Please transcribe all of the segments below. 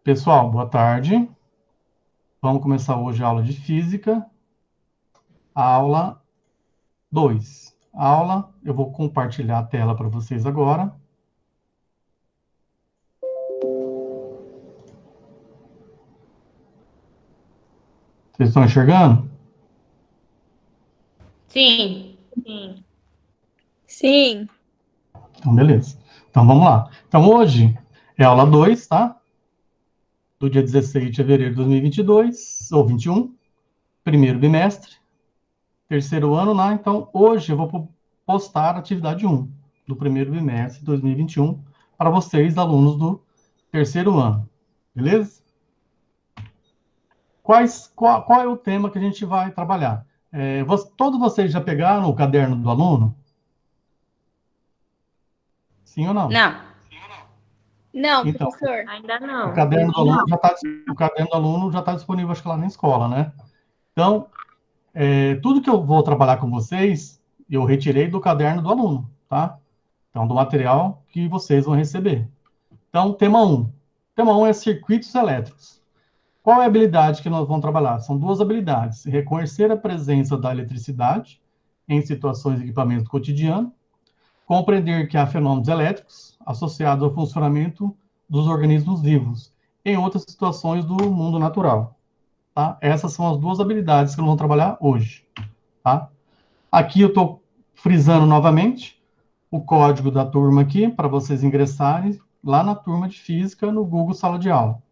Pessoal, boa tarde. Vamos começar hoje a aula de física, aula 2. Eu vou compartilhar a tela para vocês agora. Vocês estão enxergando? Sim. Sim. Então, beleza. Então, vamos lá. Então, hoje é aula 2, tá? Do dia 16 de fevereiro de 2022, ou 21, primeiro bimestre, terceiro ano, né? Então, hoje eu vou postar a atividade 1 do primeiro bimestre de 2021 para vocês, alunos do terceiro ano. Beleza? Qual é o tema que a gente vai trabalhar? Todos vocês já pegaram o caderno do aluno? Sim ou não? Não, Não, Então, professor. ainda o não. caderno do aluno já está disponível, acho que lá na escola, né? Então, tudo que eu vou trabalhar com vocês, eu retirei do caderno do aluno, tá? Então, do material que vocês vão receber. Então, tema 1. Tema 1 é circuitos elétricos. Qual é a habilidade que nós vamos trabalhar? São duas habilidades: reconhecer a presença da eletricidade em situações e equipamentos do cotidiano, compreender que há fenômenos elétricos associados ao funcionamento dos organismos vivos em outras situações do mundo natural. Tá? Essas são as duas habilidades que nós vamos trabalhar hoje. Tá? Aqui eu estou frisando novamente o código da turma aqui para vocês ingressarem lá na turma de física no Google Sala de Aula.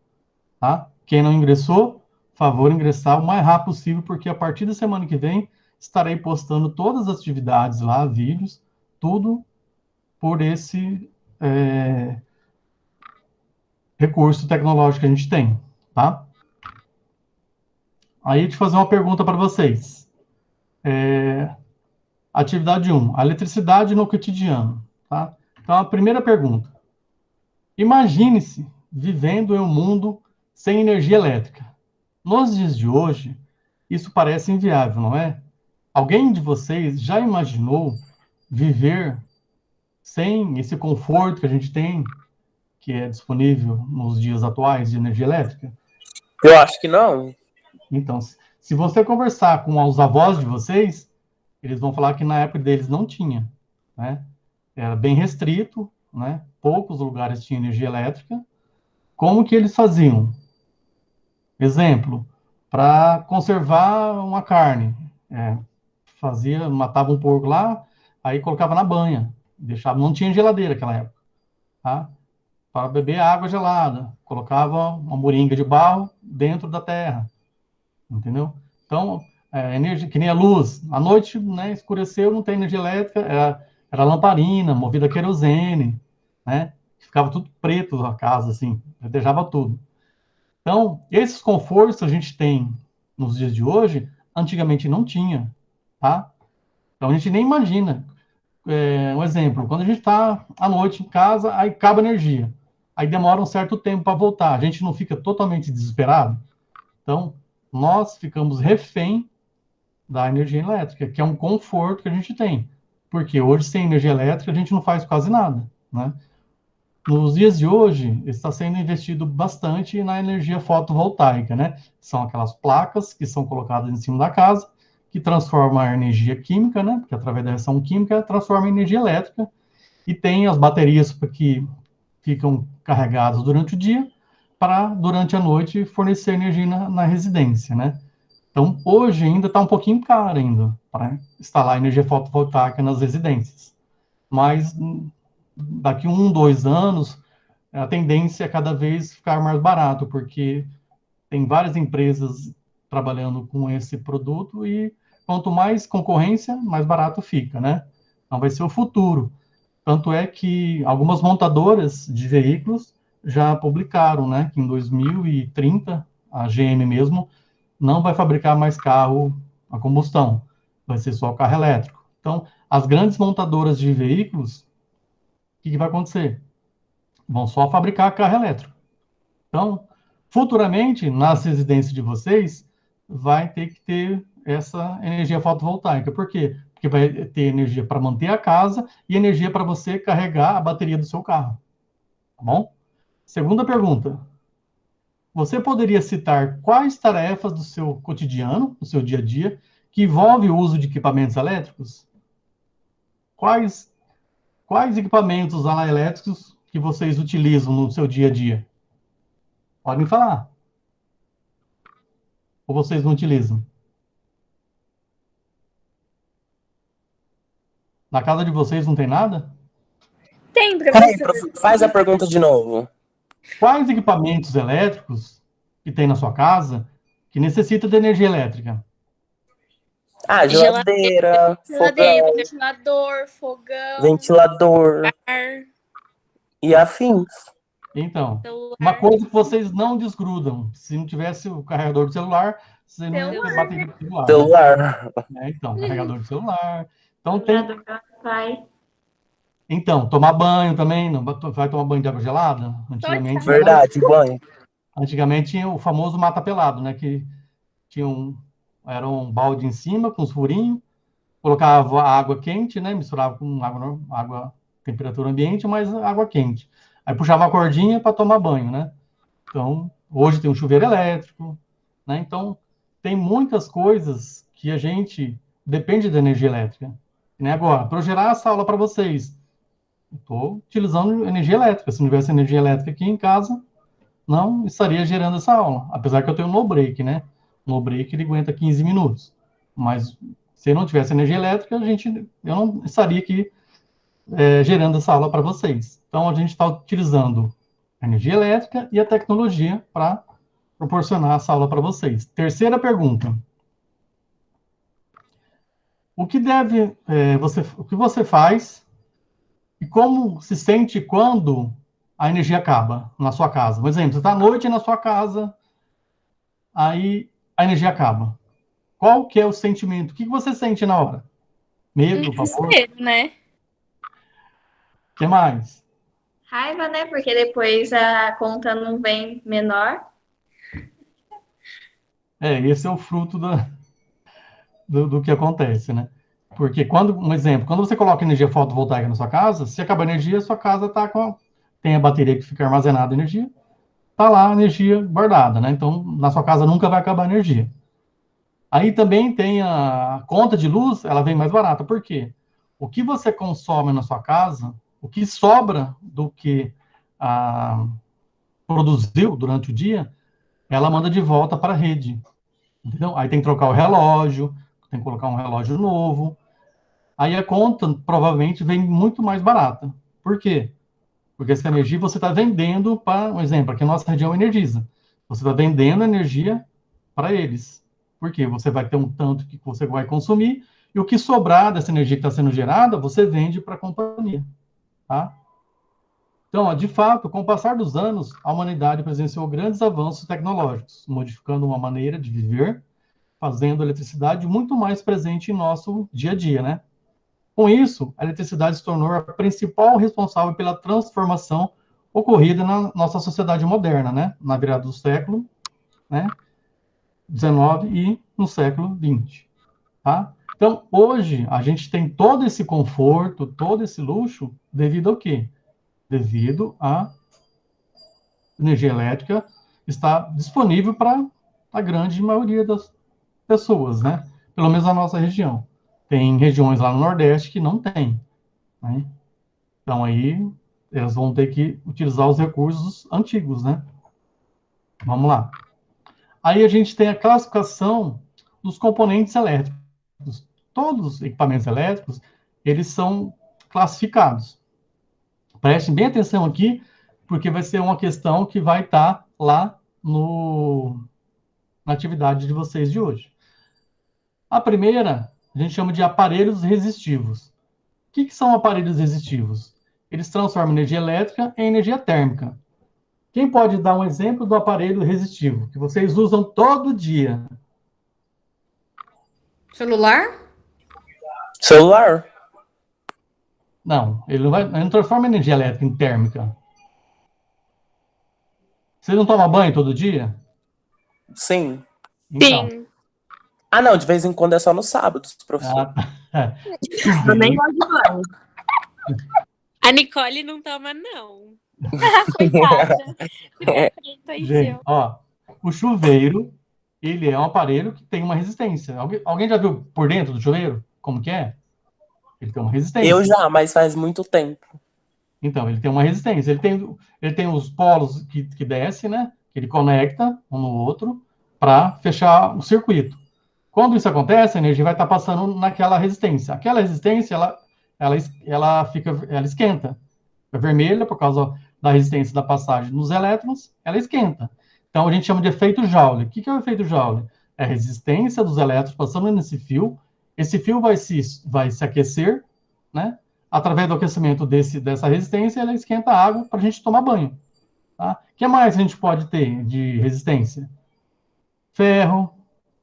Tá? Quem não ingressou, favor ingressar o mais rápido possível, porque a partir da semana que vem estarei postando todas as atividades lá, vídeos, tudo por esse recurso tecnológico que a gente tem, tá? Aí, deixa eu fazer uma pergunta para vocês. Atividade 1, a eletricidade no cotidiano, tá? Então, a primeira pergunta. Imagine-se vivendo em um mundo sem energia elétrica. Nos dias de hoje, isso parece inviável, não é? Alguém de vocês já imaginou viver sem esse conforto que a gente tem, que é disponível nos dias atuais de energia elétrica? Eu acho que não. Então, se você conversar com os avós de vocês, eles vão falar que na época deles não tinha, né? Era bem restrito, né? Poucos lugares tinham energia elétrica. Como que eles faziam? Exemplo, para conservar uma carne, matava um porco lá, aí colocava na banha, deixava, não tinha geladeira naquela época, tá? Para beber água gelada, colocava uma moringa de barro dentro da terra, entendeu? Então, energia, que nem a luz, à noite, né, escureceu, não tem energia elétrica, era lamparina, movida a querosene, né? Ficava tudo preto a casa, assim, deixava tudo. Então, esses confortos a gente tem nos dias de hoje, antigamente não tinha, tá? Então, a gente nem imagina. Um exemplo, quando a gente está à noite em casa, aí acaba a energia. Aí demora um certo tempo para voltar. A gente não fica totalmente desesperado? Então, nós ficamos refém da energia elétrica, que é um conforto que a gente tem. Porque hoje, sem energia elétrica, a gente não faz quase nada, né? Nos dias de hoje, está sendo investido bastante na energia fotovoltaica, né? São aquelas placas que são colocadas em cima da casa, que transformam a energia química, né? Porque através da reação química transforma em energia elétrica, e tem as baterias que ficam carregadas durante o dia, para, durante a noite, fornecer energia na residência, né? Então, hoje ainda está um pouquinho caro ainda para instalar energia fotovoltaica nas residências. Mas daqui 1, 2 anos, a tendência é cada vez ficar mais barato, porque tem várias empresas trabalhando com esse produto e quanto mais concorrência, mais barato fica, né? Então vai ser o futuro. Tanto é que algumas montadoras de veículos já publicaram, né, que em 2030 a GM mesmo não vai fabricar mais carro a combustão, vai ser só carro elétrico. Então, as grandes montadoras de veículos, o que vai acontecer? Vão só fabricar carro elétrico. Então, futuramente, nas residências de vocês, vai ter que ter essa energia fotovoltaica. Por quê? Porque vai ter energia para manter a casa e energia para você carregar a bateria do seu carro. Tá bom? Segunda pergunta. você poderia citar quais tarefas do seu cotidiano, do seu dia a dia, que envolve o uso de equipamentos elétricos? Quais equipamentos elétricos que vocês utilizam no seu dia a dia? Podem falar. Ou vocês não utilizam? Na casa de vocês não tem nada? Tem, Peraí, professor. faz a pergunta de novo. Quais equipamentos elétricos que tem na sua casa que necessitam de energia elétrica? Ah, geladeira, Geladeira, fogão, ventilador, fogão, ventilador ar, e afins. Então, celular. uma coisa que vocês não desgrudam. Se não tivesse o carregador do celular, você não ia ter Celular. bateria do celular, Celular. né? Então, carregador do celular. Então, tem... Pai. Então, tomar banho também. Não vai tomar banho de água gelada? Antigamente, Verdade, banho. antigamente tinha o famoso mata-pelado, né? Que tinha era um balde em cima com os furinhos, colocava água quente, né? Misturava com água temperatura ambiente, mas água quente. Aí puxava a cordinha para tomar banho, né? Então, hoje tem um chuveiro elétrico, né? Então, tem muitas coisas que a gente depende da energia elétrica. Né? Agora, para eu gerar essa aula para vocês, eu estou utilizando energia elétrica. Se não tivesse energia elétrica aqui em casa, não estaria gerando essa aula. Apesar que eu tenho um no break, né? No break ele aguenta 15 minutos. Mas se não tivesse energia elétrica, eu não estaria aqui gerando essa aula para vocês. Então, a gente está utilizando a energia elétrica e a tecnologia para proporcionar essa aula para vocês. Terceira pergunta. O que o que você faz e como se sente quando a energia acaba na sua casa? Por exemplo, você está à noite na sua casa, aí a energia acaba. Qual que é o sentimento? O que você sente na hora? Medo, pavor? Desespero, né? O que mais? Raiva, né? Porque depois a conta não vem menor. Esse é o fruto do que acontece, né? Porque um exemplo, quando você coloca energia fotovoltaica na sua casa, se acabar a energia, a sua casa tem a bateria que fica armazenada energia, tá lá a energia guardada, né? Então, na sua casa nunca vai acabar a energia. Aí também tem a conta de luz, ela vem mais barata. Por quê? O que você consome na sua casa, o que sobra do que produziu durante o dia, ela manda de volta para a rede. Entendeu? Aí tem que trocar o relógio, tem que colocar um relógio novo. Aí a conta provavelmente vem muito mais barata. Por quê? Porque essa energia você está vendendo para, um exemplo, aqui a nossa região Energisa. Você está vendendo energia para eles. Por quê? Você vai ter um tanto que você vai consumir e o que sobrar dessa energia que está sendo gerada, você vende para a companhia. Tá? Então, de fato, com o passar dos anos, a humanidade presenciou grandes avanços tecnológicos, modificando uma maneira de viver, fazendo a eletricidade muito mais presente em nosso dia a dia, né? Com isso, a eletricidade se tornou a principal responsável pela transformação ocorrida na nossa sociedade moderna, né? Na virada do século, né? 19 e no século 20, tá? Então, hoje, a gente tem todo esse conforto, todo esse luxo, devido ao quê? Devido à energia elétrica estar disponível para a grande maioria das pessoas, né? Pelo menos na nossa região. Tem regiões lá no Nordeste que não tem, né? Então, aí, elas vão ter que utilizar os recursos antigos, né? Vamos lá. Aí a gente tem a classificação dos componentes elétricos. Todos os equipamentos elétricos, eles são classificados. Prestem bem atenção aqui, porque vai ser uma questão que vai estar lá na atividade de vocês de hoje. A primeira, a gente chama de aparelhos resistivos. O que são aparelhos resistivos? Eles transformam energia elétrica em energia térmica. Quem pode dar um exemplo do aparelho resistivo que vocês usam todo dia? Celular? Celular? Não, ele não transforma energia elétrica em térmica. Você não toma banho todo dia? Sim. Então. Sim. Ah, não, de vez em quando é só no sábado, professor. Eu nem gosto de banho. A Nicole não toma, não. Coitada. Gente, ó, O chuveiro, ele é um aparelho que tem uma resistência. Alguém já viu por dentro do chuveiro? Como que é? Ele tem uma resistência. Eu já, mas faz muito tempo. Então, ele tem uma resistência. Ele tem os polos que desce, né? Que ele conecta um no outro para fechar o circuito. Quando isso acontece, a energia vai estar passando naquela resistência. Aquela resistência, ela esquenta. É vermelha por causa da resistência da passagem dos elétrons, ela esquenta. Então, a gente chama de efeito Joule. O que é o efeito Joule? É a resistência dos elétrons passando nesse fio. Esse fio vai se aquecer, né? Através do aquecimento dessa resistência, ela esquenta a água para a gente tomar banho. Tá? O que mais a gente pode ter de resistência? Ferro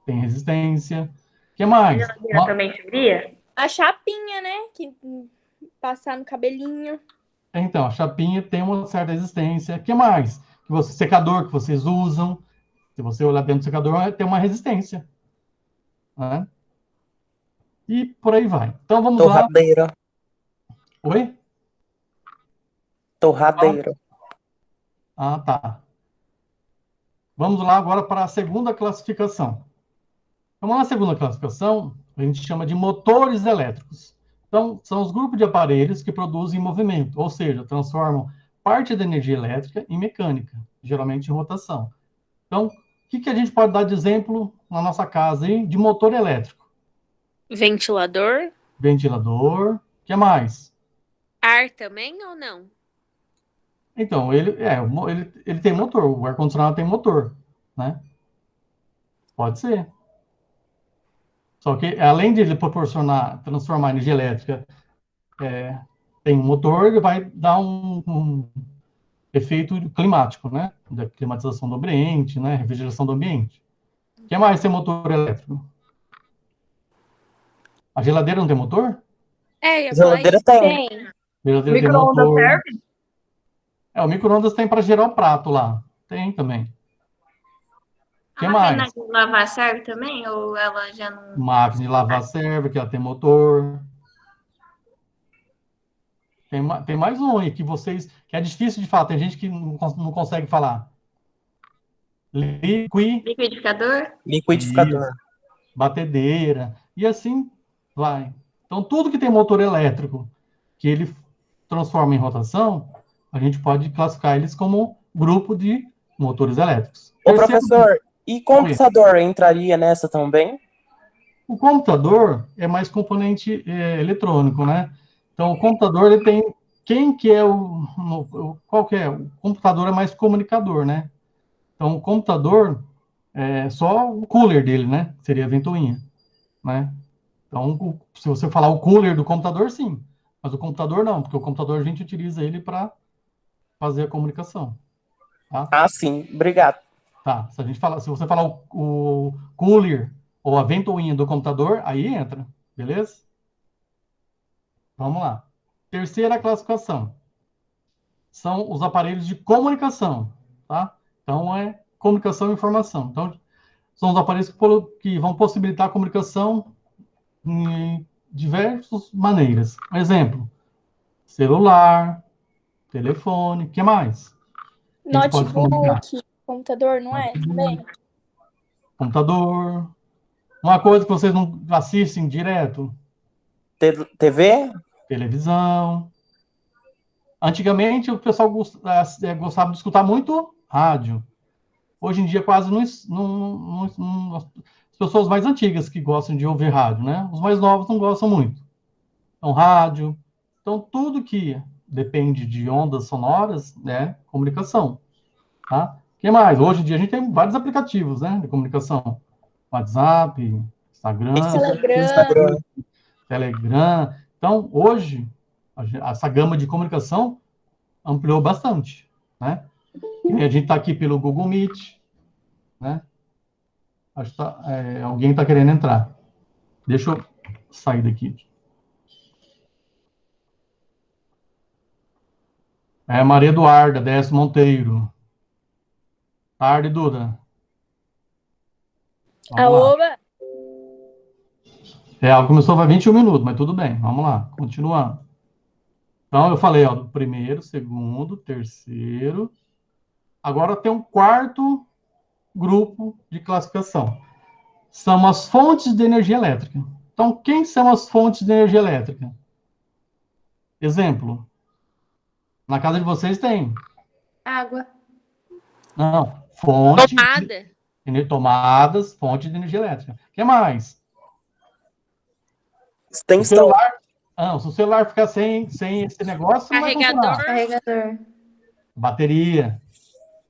tem resistência. O que mais? Também fria? A chapinha, né? Que passar no cabelinho. Então, a chapinha tem uma certa resistência. O que mais? Secador que vocês usam. Se você olhar dentro do secador, tem uma resistência. Né? E por aí vai. Então, vamos lá. Torradeira. Oi? Torradeira. Ah, tá. Vamos lá agora para a segunda classificação. Então, na segunda classificação, a gente chama de motores elétricos. Então, são os grupos de aparelhos que produzem movimento, ou seja, transformam parte da energia elétrica em mecânica, geralmente em rotação. Então, o que a gente pode dar de exemplo na nossa casa aí de motor elétrico? Ventilador. Ventilador. O que mais? Ar também ou não? Então, ele tem motor, o ar-condicionado tem motor, né? Pode ser. Só que, além de ele transformar energia elétrica, tem um motor, ele vai dar um efeito climático, né? Da climatização do ambiente, né? Refrigeração do ambiente. O que mais tem motor elétrico? A geladeira não tem motor? É, Geladeira tem. A geladeira tem Micro-ondas motor. serve? O micro-ondas tem para gerar o prato lá. Tem também. O que mais? A máquina de lavar serve também? Ou ela já não... Máquina de lavar serve, que ela tem motor. Tem mais um aí que é difícil de falar. Tem gente que não consegue falar. Liquidificador? Liquidificador. Batedeira. E assim vai. Então, tudo que tem motor elétrico, que ele transforma em rotação, a gente pode classificar eles como grupo de motores elétricos. Ô, professor, e computador entraria nessa também? O computador é mais componente eletrônico, né? Então, o computador, ele tem... Qual que é? O computador é mais comunicador, né? Então, o computador é só o cooler dele, né? Seria a ventoinha, né? Então, se você falar o cooler do computador, sim. Mas o computador não, porque o computador a gente utiliza ele para fazer a comunicação. Tá? Ah, sim. Obrigado. Tá. Se você falar o cooler ou a ventoinha do computador, aí entra. Beleza? Vamos lá. Terceira classificação. São os aparelhos de comunicação. Tá? Então, é comunicação e informação. Então, são os aparelhos que vão possibilitar a comunicação em diversas maneiras. Um exemplo, celular, telefone, o que mais? Notebook, computador, não é? Também. Computador. Uma coisa que vocês não assistem direto. TV? Televisão. Antigamente, o pessoal gostava de escutar muito rádio. Hoje em dia, quase as pessoas mais antigas que gostam de ouvir rádio, né? Os mais novos não gostam muito. Então, rádio. Então, tudo que depende de ondas sonoras, né? Comunicação. Tá? O que mais? Hoje em dia, a gente tem vários aplicativos, né? De comunicação. WhatsApp, Instagram, Telegram. Então, hoje, essa gama de comunicação ampliou bastante, né? E a gente está aqui pelo Google Meet, né? Acho que alguém está querendo entrar. Deixa eu sair daqui. Maria Eduarda, Décio Monteiro. Tarde, Duda. Oba! Ela começou há 21 minutos, mas tudo bem. Vamos lá, continuando. Então, eu falei, ó, do primeiro, segundo, terceiro. Agora tem um quarto grupo de classificação. São as fontes de energia elétrica. Então, quem são as fontes de energia elétrica? Exemplo. Na casa de vocês tem. Água. Não. Fonte. Tomada. Tomadas, fonte de energia elétrica. O que mais? Extensão. O celular. Se o celular ficar sem esse negócio, não vai funcionar. Carregador. Bateria.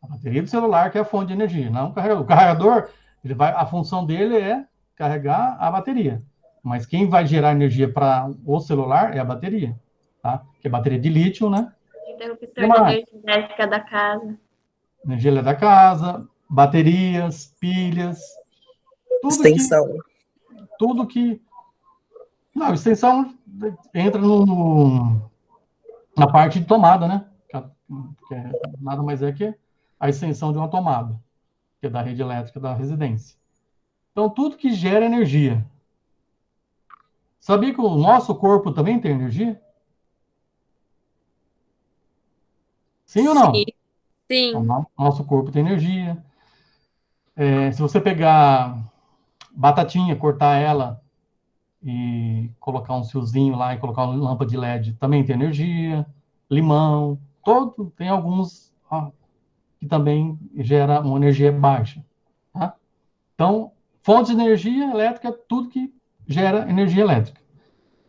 A bateria do celular que é a fonte de energia, não o carregador. O carregador, a função dele é carregar a bateria. Mas quem vai gerar energia para o celular é a bateria, tá? Que é bateria de lítio, né? Interruptor de energia elétrica da casa. Energia elétrica da casa, baterias, pilhas. Extensão. Tudo que... Não, extensão entra na parte de tomada, né? Que nada mais é que a extensão de uma tomada, que é da rede elétrica da residência. Então, tudo que gera energia. Sabia que o nosso corpo também tem energia? Sim ou não? Sim. O nosso corpo tem energia. Se você pegar batatinha, cortar ela e colocar um fiozinho lá e colocar uma lâmpada de LED, também tem energia. Limão, tem alguns que também gera uma energia baixa. Tá? Então, fontes de energia elétrica, tudo que gera energia elétrica.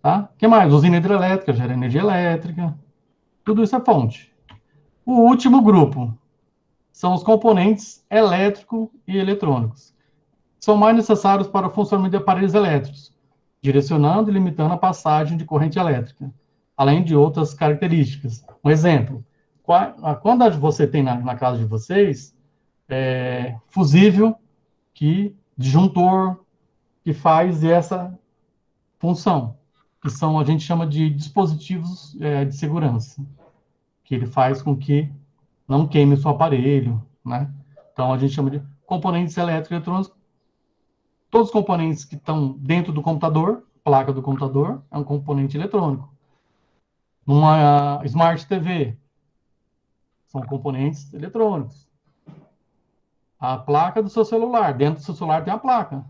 Tá? O que mais? Usina hidrelétrica gera energia elétrica. Tudo isso é fonte. O último grupo são os componentes elétrico e eletrônicos. São mais necessários para o funcionamento de aparelhos elétricos, direcionando e limitando a passagem de corrente elétrica, além de outras características. Um exemplo, quando você tem na casa de vocês, fusível, disjuntor, que faz essa função, que a gente chama de dispositivos de segurança, que ele faz com que não queime o seu aparelho, né? Então, a gente chama de componentes elétricos e eletrônicos. Todos os componentes que estão dentro do computador, placa do computador, é um componente eletrônico. Numa Smart TV, são componentes eletrônicos. A placa do seu celular, dentro do seu celular tem a placa.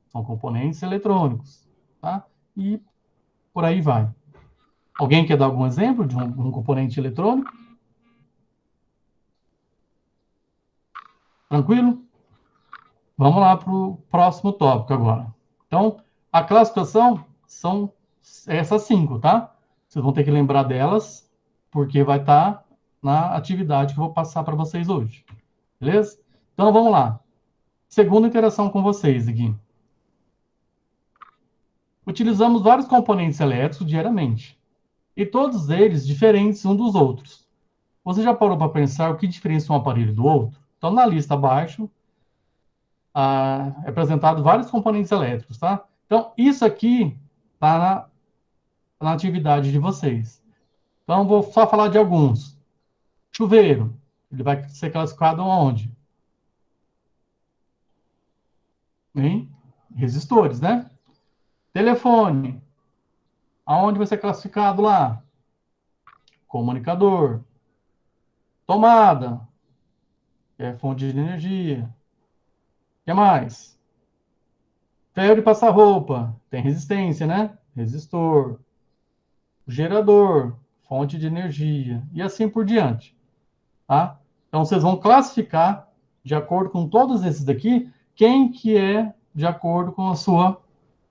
São componentes eletrônicos. Tá? E por aí vai. Alguém quer dar algum exemplo de um componente eletrônico? Tranquilo? Vamos lá para o próximo tópico agora. Então, a classificação são essas 5, tá? Vocês vão ter que lembrar delas, porque vai estar na atividade que eu vou passar para vocês hoje. Beleza? Então, vamos lá. Segunda interação com vocês aqui. Utilizamos vários componentes elétricos diariamente, e todos eles diferentes uns dos outros. Você já parou para pensar o que diferencia um aparelho do outro? Então, na lista abaixo, é apresentado vários componentes elétricos, tá? Então, isso aqui está na atividade de vocês. Então, vou só falar de alguns. Chuveiro, ele vai ser classificado onde? Em resistores, né? Telefone, aonde vai ser classificado lá? Comunicador. Tomada, que é fonte de energia. O que mais? Ferro de passar roupa, tem resistência, né? Resistor. Gerador, fonte de energia, e assim por diante. Tá? Então, vocês vão classificar, de acordo com todos esses daqui, quem que é de acordo com a sua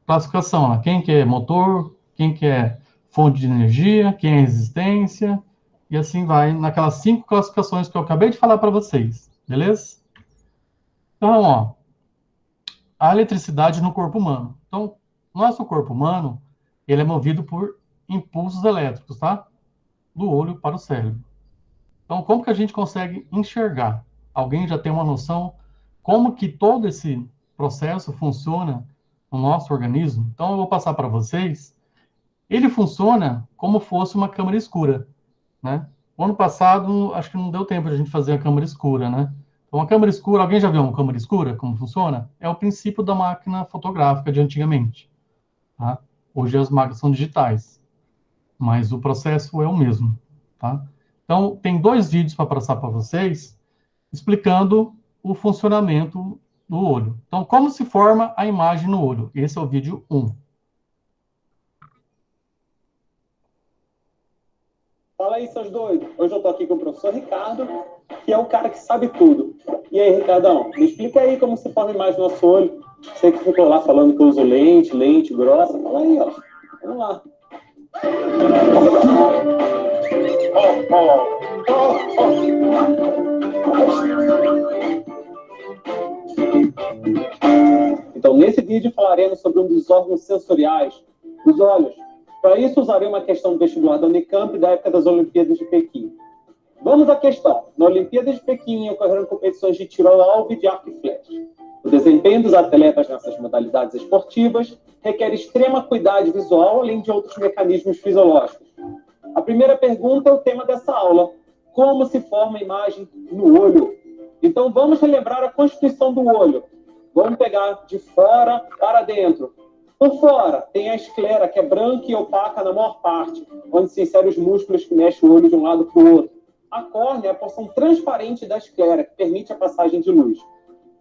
classificação. Né? Quem que é motor, quem que é fonte de energia, quem é resistência, e assim vai naquelas 5 classificações que eu acabei de falar para vocês. Beleza? Então, ó, a eletricidade no corpo humano. Então, nosso corpo humano, ele é movido por impulsos elétricos, tá? Do olho para o cérebro. Então, como que a gente consegue enxergar? Alguém já tem uma noção como que todo esse processo funciona no nosso organismo? Então, eu vou passar para vocês. Ele funciona como fosse uma câmara escura, né? O ano passado, acho que não deu tempo de a gente fazer a câmara escura, né? Então, uma câmara escura, alguém já viu uma câmara escura? Como funciona? É o princípio da máquina fotográfica de antigamente. Tá? Hoje as máquinas são digitais, mas o processo é o mesmo. Tá? Então, tem 2 vídeos para passar para vocês, explicando o funcionamento do olho. Então, como se forma a imagem no olho? Esse é o vídeo 1. Fala aí, seus doidos. Hoje eu tô aqui com o professor Ricardo, que é o cara que sabe tudo. E aí, Ricardão, me explica aí como se forma a imagem do nosso olho. Você que ficou lá falando que eu uso lente grossa. Fala aí, ó. Vamos lá. Então, nesse vídeo falaremos sobre um dos órgãos sensoriais, os olhos. Para isso, usarei uma questão do vestibular da Unicamp da época das Olimpíadas de Pequim. Vamos à questão. Na Olimpíada de Pequim ocorreram competições de tiro ao alvo e de arco e flecha. O desempenho dos atletas nessas modalidades esportivas requer extrema cuidado visual, além de outros mecanismos fisiológicos. A primeira pergunta é o tema dessa aula. Como se forma a imagem no olho? Então, vamos relembrar a constituição do olho. Vamos pegar de fora para dentro. Por fora, tem a esclera, que é branca e opaca na maior parte, onde se inserem os músculos que mexem o olho de um lado para o outro. A córnea é a porção transparente da esclera, que permite a passagem de luz.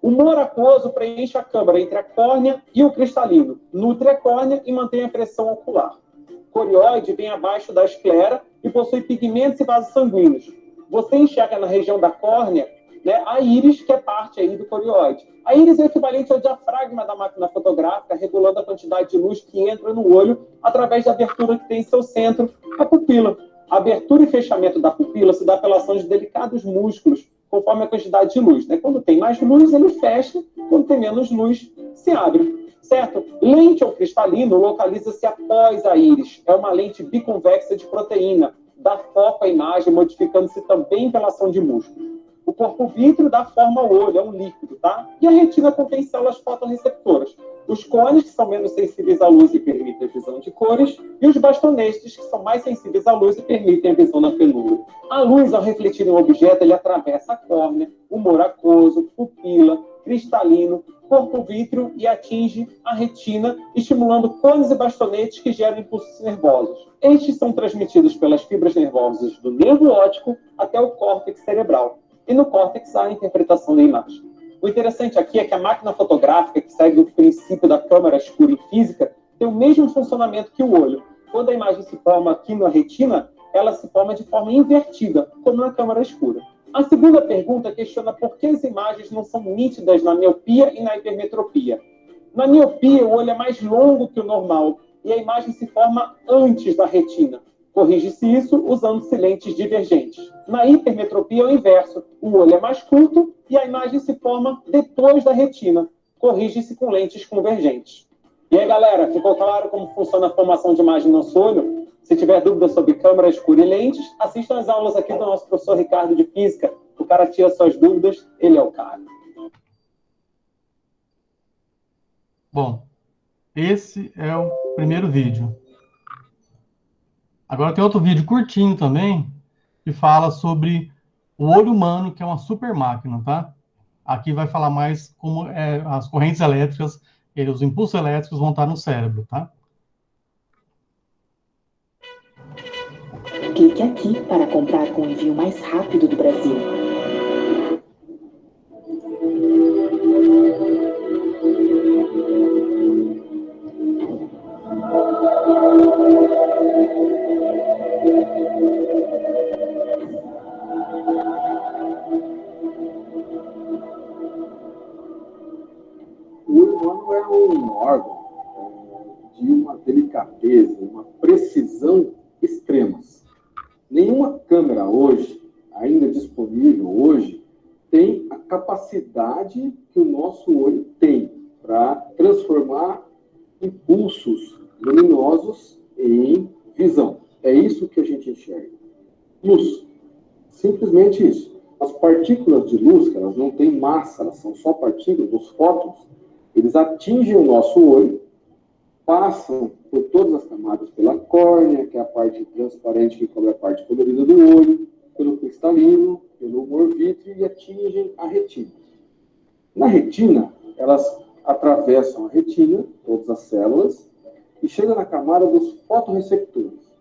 O humor aquoso preenche a câmara entre a córnea e o cristalino, nutre a córnea e mantém a pressão ocular. O corióide vem abaixo da esclera e possui pigmentos e vasos sanguíneos. Você enxerga na região da córnea, né, a íris, que é parte aí do corióide. A íris é equivalente ao diafragma da máquina fotográfica, regulando a quantidade de luz que entra no olho através da abertura que tem em seu centro, a pupila. A abertura e fechamento da pupila se dá pela ação de delicados músculos, conforme a quantidade de luz. Né? Quando tem mais luz, ele fecha, quando tem menos luz, se abre. Certo? Lente ou cristalino localiza-se após a íris. É uma lente biconvexa de proteína. Dá foco à imagem, modificando-se também pela ação de músculos. O corpo vítreo dá forma ao olho, é um líquido, tá? E a retina contém células fotorreceptoras. Os cones, que são menos sensíveis à luz e permitem a visão de cores, e os bastonestes, que são mais sensíveis à luz e permitem a visão na penura. A luz, ao refletir em um objeto, ele atravessa a córnea, o humor aquoso, pupila, cristalino, corpo vítreo e atinge a retina, estimulando cones e bastonetes que geram impulsos nervosos. Estes são transmitidos pelas fibras nervosas do nervo óptico até o córtex cerebral. E no córtex há a interpretação da imagem. O interessante aqui é que a máquina fotográfica, que segue o princípio da câmara escura em física, tem o mesmo funcionamento que o olho. Quando a imagem se forma aqui na retina, ela se forma de forma invertida, como na câmara escura. A segunda pergunta questiona por que as imagens não são nítidas na miopia e na hipermetropia. Na miopia, o olho é mais longo que o normal e a imagem se forma antes da retina. Corrige-se isso usando-se lentes divergentes. Na hipermetropia é o inverso. O olho é mais curto e a imagem se forma depois da retina. Corrige-se com lentes convergentes. E aí, galera, ficou claro como funciona a formação de imagem no nosso olho? Se tiver dúvida sobre câmera escura e lentes, assista às aulas aqui do nosso professor Ricardo de Física. O cara tira suas dúvidas, ele é o cara. Bom, esse é o primeiro vídeo. Agora tem outro vídeo curtinho também, que fala sobre o olho humano, que é uma super máquina, tá? Aqui vai falar mais como as correntes elétricas, os impulsos elétricos vão estar no cérebro, tá? Clique aqui para comprar com o envio mais rápido do Brasil. O humano é um órgão de uma delicadeza, uma precisão extremas. Nenhuma câmera hoje, ainda disponível hoje, tem a capacidade que o nosso olho tem para transformar impulsos luminosos em visão. É isso que a gente enxerga. Luz. Simplesmente isso. As partículas de luz, que elas não têm massa, elas são só partículas, os fótons, eles atingem o nosso olho, passam por todas as camadas, pela córnea, que é a parte transparente que cobre a parte colorida do olho, pelo cristalino, pelo humor vítreo e atingem a retina. Na retina, elas atravessam a retina, todas as células, e chegam na camada dos fotorreceptores.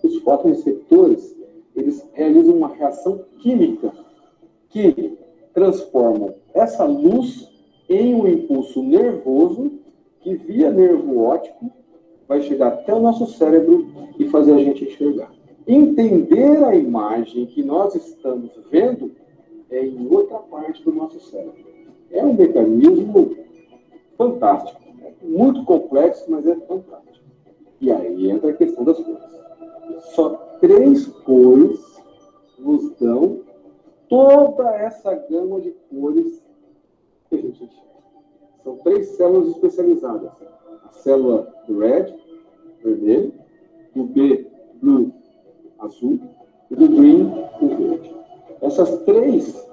Os fotorreceptores, eles realizam uma reação química que transformam essa luz em um impulso nervoso que, via nervo óptico, vai chegar até o nosso cérebro e fazer a gente enxergar. Entender a imagem que nós estamos vendo é em outra parte do nosso cérebro. É um mecanismo fantástico. É muito complexo, mas é fantástico. E aí entra a questão das cores. Só 3 cores nos dão toda essa gama de cores que a gente enxerga. São 3 células especializadas. A célula do red, vermelho, do B, blue, azul, e do green, o verde. Essas 3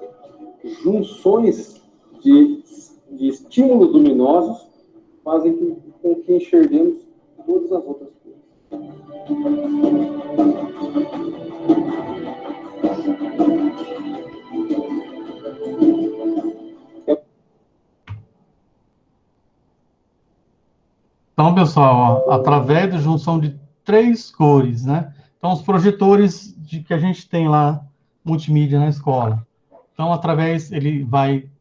junções de estímulos luminosos fazem com que enxerguemos todas as outras cores. Então, pessoal, ó, através da junção de 3 cores, né? Então, os projetores que a gente tem lá, multimídia na escola. Então,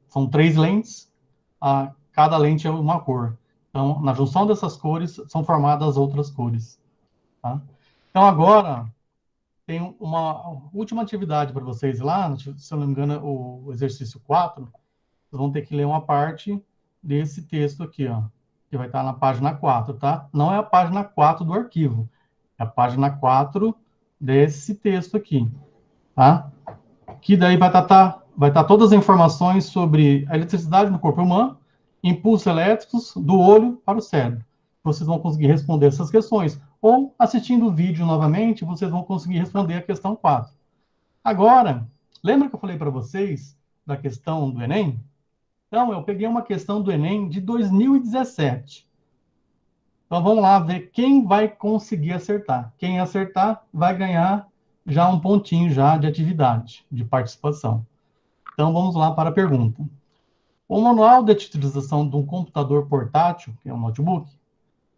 são 3 lentes, cada lente é uma cor. Então, na junção dessas cores, são formadas as outras cores. Tá? Então, agora, tem uma última atividade para vocês lá, se eu não me engano, o exercício 4, vocês vão ter que ler uma parte desse texto aqui, ó, que vai estar na página 4, tá? Não é a página 4 do arquivo, é a página 4 desse texto aqui, tá? Que daí vai estar todas as informações sobre a eletricidade no corpo humano, impulsos elétricos do olho para o cérebro. Vocês vão conseguir responder essas questões. Ou, assistindo o vídeo novamente, vocês vão conseguir responder a questão 4. Agora, lembra que eu falei para vocês da questão do Enem? Então, eu peguei uma questão do Enem de 2017. Então, vamos lá ver quem vai conseguir acertar. Quem acertar vai ganhar já um pontinho já de atividade, de participação. Então, vamos lá para a pergunta. O manual de utilização de um computador portátil, que é um notebook,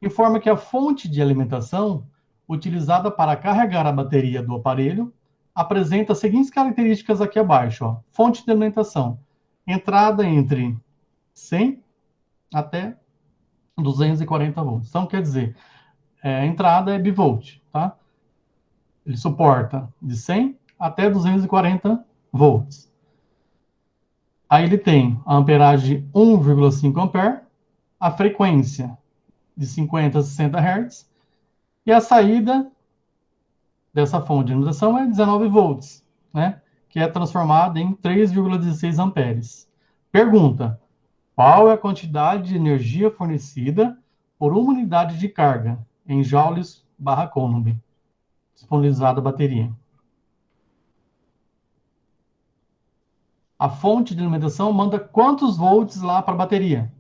informa que a fonte de alimentação utilizada para carregar a bateria do aparelho apresenta as seguintes características aqui abaixo. Ó. Fonte de alimentação. Entrada entre 100 até 240 volts. Então, quer dizer, a entrada é bivolt, tá? Ele suporta de 100 até 240 volts. Aí ele tem a amperagem de 1,5 ampere, a frequência de 50 a 60 Hz, e a saída dessa fonte de alimentação é 19 volts, né? Que é transformada em 3,16 amperes. Pergunta: qual é a quantidade de energia fornecida por uma unidade de carga em joules/coulomb disponibilizada a bateria? A fonte de alimentação manda quantos volts lá para a bateria?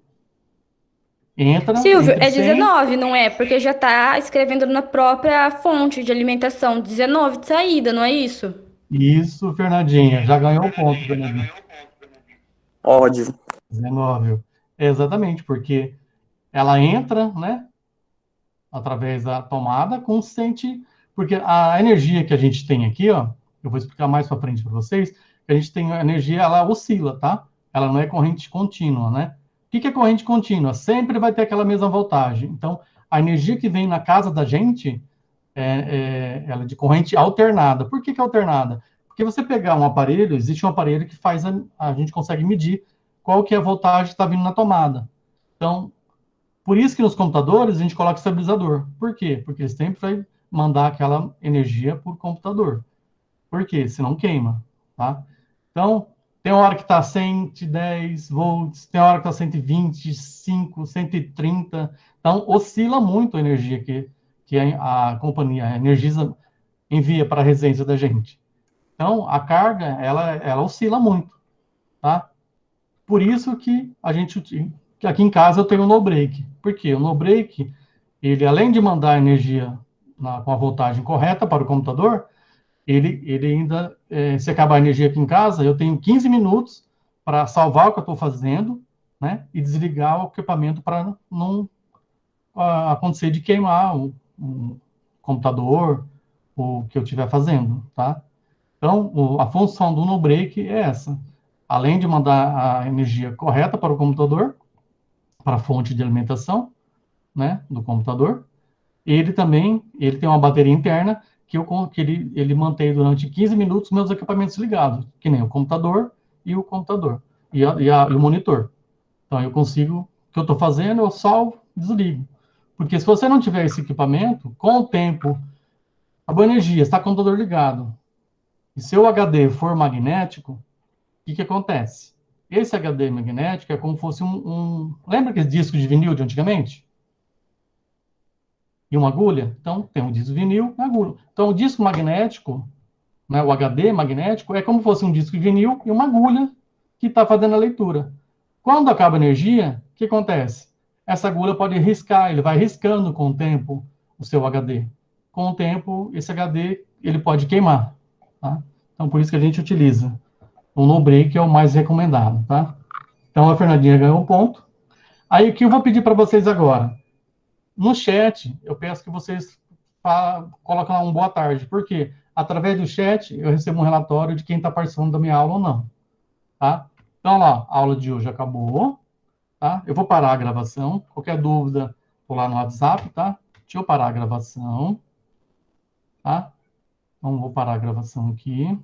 Entra. Silvio, é 100... 19, não é? Porque já está escrevendo na própria fonte de alimentação. 19 de saída, não é isso? Isso, Fernandinha. Já ganhou o ponto, Fernandinha. Ódio. 19. Exatamente, porque ela entra, né? Através da tomada com 100... Porque a energia que a gente tem aqui, ó, eu vou explicar mais para frente para vocês, que a gente tem a energia, ela oscila, tá? Ela não é corrente contínua, né? O que é corrente contínua? Sempre vai ter aquela mesma voltagem. Então, a energia que vem na casa da gente ela é de corrente alternada. Por que alternada? Porque você pegar um aparelho, existe um aparelho que faz a gente consegue medir qual que é a voltagem que está vindo na tomada. Então, por isso que nos computadores a gente coloca estabilizador. Por quê? Porque ele sempre vai mandar aquela energia para o computador. Por quê? Senão queima, tá? Então, tem hora que está 110 volts, tem hora que está 125, 130. Então, oscila muito a energia que a companhia, a Energisa, envia para a residência da gente. Então, a carga, ela oscila muito, tá? Por isso que que aqui em casa eu tenho o no-break. Por quê? O no-break, ele, além de mandar energia com a voltagem correta para o computador, ele ainda, se acabar a energia aqui em casa, eu tenho 15 minutos para salvar o que eu estou fazendo, né, e desligar o equipamento para não acontecer de queimar o computador, o que eu estiver fazendo, tá? Então, a função do no-break é essa. além de mandar a energia correta para o computador, para a fonte de alimentação, né, do computador, ele também tem uma bateria interna que ele mantém durante 15 minutos meus equipamentos ligados, que nem o computador e o monitor. Então, eu consigo, o que eu estou fazendo, eu salvo, desligo. Porque se você não tiver esse equipamento, com o tempo, a boa energia, está com o computador ligado, e seu HD for magnético, o que acontece? Esse HD magnético é como se fosse lembra aqueles discos de vinil de antigamente? E uma agulha? Então, tem um disco de vinil e uma agulha. Então, o disco magnético, né, o HD magnético, é como se fosse um disco de vinil e uma agulha que está fazendo a leitura. Quando acaba a energia, o que acontece? Essa agulha pode riscar, ele vai riscando com o tempo o seu HD. Com o tempo, esse HD ele pode queimar. Tá? Então, por isso que a gente utiliza o no-break, é o mais recomendado. Tá? Então, a Fernandinha ganhou um ponto. Aí, o que eu vou pedir para vocês agora? No chat, eu peço que vocês coloquem lá um boa tarde, porque através do chat eu recebo um relatório de quem está participando da minha aula ou não. Tá? Então, lá, a aula de hoje acabou. Tá? Eu vou parar a gravação. Qualquer dúvida, vou lá no WhatsApp, tá? Deixa eu parar a gravação. Tá? Então, vou parar a gravação aqui.